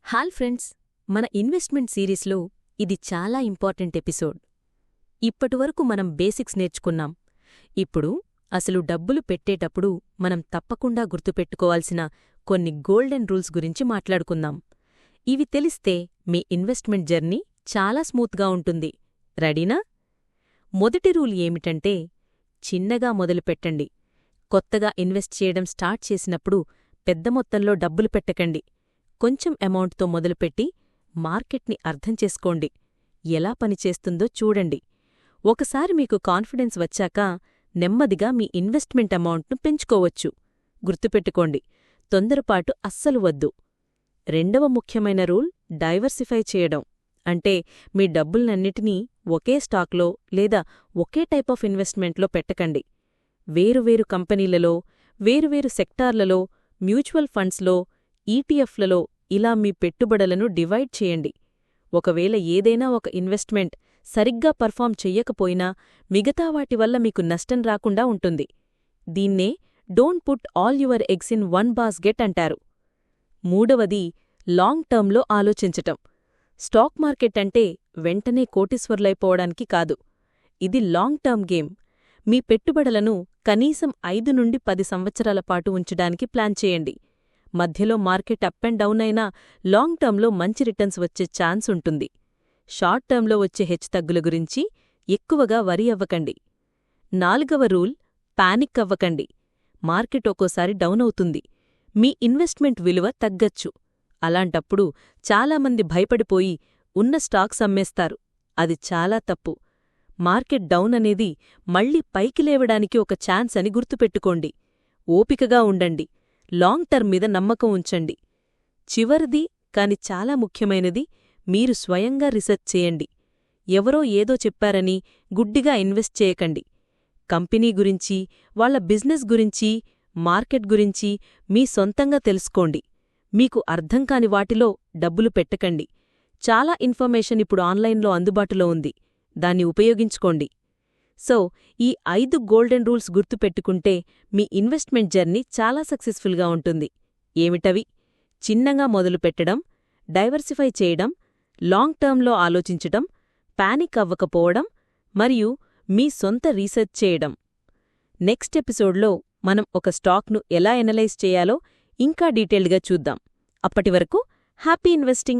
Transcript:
Hi friends, మన investment సిరీస్లో ఇది చాలా ఇంపార్టెంట్ ఎపిసోడ్. ఇప్పటివరకు మనం బేసిక్స్ నేర్చుకున్నాం. ఇప్పుడు అసలు డబ్బులు పెట్టేటప్పుడు మనం తప్పకుండా గుర్తుపెట్టుకోవాల్సిన కొన్ని గోల్డెన్ రూల్స్ గురించి మాట్లాడుకుందాం. ఇవి తెలిస్తే మీ ఇన్వెస్ట్మెంట్ జర్నీ చాలా స్మూత్గా ఉంటుంది. రెడీనా? మొదటి రూల్ ఏమిటంటే, చిన్నగా మొదలుపెట్టండి. కొత్తగా ఇన్వెస్ట్ చేయడం స్టార్ట్ చేసినప్పుడు పెద్ద మొత్తంలో డబ్బులు పెట్టకండి. కొంచెం అమౌంట్తో మొదలుపెట్టి మార్కెట్ని అర్థం చేసుకోండి. ఎలా పనిచేస్తుందో చూడండి. ఒకసారి మీకు కాన్ఫిడెన్స్ వచ్చాక నెమ్మదిగా మీ ఇన్వెస్ట్మెంట్ అమౌంట్ను పెంచుకోవచ్చు. గుర్తుపెట్టుకోండి, తొందరపాటు అస్సలు వద్దు. రెండవ ముఖ్యమైన రూల్ డైవర్సిఫై చేయడం. అంటే మీ డబ్బులన్నిటినీ ఒకే స్టాక్లో లేదా ఒకే టైప్ ఆఫ్ ఇన్వెస్ట్మెంట్లో పెట్టకండి. వేరువేరు కంపెనీలలో, వేరువేరు సెక్టార్లలో, మ్యూచువల్ ఫండ్స్లో, ఈటీఎఫ్లలో ఇలా మీ పెట్టుబడులను డివైడ్ చేయండి. ఒకవేళ ఏదైనా ఒక ఇన్వెస్ట్మెంట్ సరిగ్గా పర్ఫామ్ చెయ్యకపోయినా మిగతా వాటి వల్ల మీకు నష్టం రాకుండా ఉంటుంది. దీన్నే don't put all your eggs in one basket అంటారు. మూడవది లాంగ్ టర్మ్లో ఆలోచించటం. స్టాక్ మార్కెట్ అంటే వెంటనే కోటీశ్వర్లైపోవడానికి కాదు. ఇది లాంగ్ టర్మ్ గేమ్. మీ పెట్టుబడులను కనీసం 5 నుండి 10 సంవత్సరాల పాటు ఉంచడానికి ప్లాన్ చేయండి. మధ్యలో మార్కెట్ అప్ అండ్ డౌన్ అయినా లాంగ్ టర్మ్లో మంచి రిటర్న్స్ వచ్చే ఛాన్స్ ఉంటుంది. షార్ట్ టర్మ్లో వచ్చే హెచ్చుతగ్గుల గురించి ఎక్కువగా వరి అవ్వకండి. నాలుగవ రూల్ పానిక్ అవ్వకండి. మార్కెట్ ఒక్కోసారి డౌన్ అవుతుంది. మీ ఇన్వెస్ట్మెంట్ విలువ తగ్గచ్చు. అలాంటప్పుడు చాలామంది భయపడిపోయి ఉన్న స్టాక్స్ అమ్మేస్తారు. అది చాలా తప్పు. మార్కెట్ డౌన్ అనేది మళ్లీ పైకి లేవడానికి ఒక ఛాన్స్ అని గుర్తుపెట్టుకోండి. ఓపికగా ఉండండి. లాంగ్ టర్మ్ మీద నమ్మకం ఉంచండి. చివరిది కాని చాలా ముఖ్యమైనది, మీరు స్వయంగా రీసెర్చ్ చేయండి. ఎవరో ఏదో చెప్పారని గుడ్డిగా ఇన్వెస్ట్ చేయకండి. కంపెనీ గురించి, వాళ్ల బిజినెస్ గురించి, మార్కెట్ గురించి మీ సొంతంగా తెలుసుకోండి. మీకు అర్థం కాని వాటిలో డబ్బులు పెట్టకండి. చాలా ఇన్ఫర్మేషన్ ఇప్పుడు ఆన్లైన్లో అందుబాటులో ఉంది. దాన్ని ఉపయోగించుకోండి. సో, ఈ 5 గోల్డెన్ రూల్స్ గుర్తుపెట్టుకుంటే మీ ఇన్వెస్ట్మెంట్ జర్నీ చాలా సక్సెస్ఫుల్గా ఉంటుంది. ఏమిటవి? చిన్నగా మొదలుపెట్టడం, డైవర్సిఫై చేయడం, లాంగ్ టర్మ్లో ఆలోచించటం, పానిక్ అవ్వకపోవడం మరియు మీ సొంత రీసెర్చ్ చేయడం. నెక్స్ట్ ఎపిసోడ్లో మనం ఒక స్టాక్ను ఎలా ఎనలైజ్ చేయాలో ఇంకా డీటెయిల్డ్గా చూద్దాం. అప్పటివరకు హ్యాపీ ఇన్వెస్టింగ్!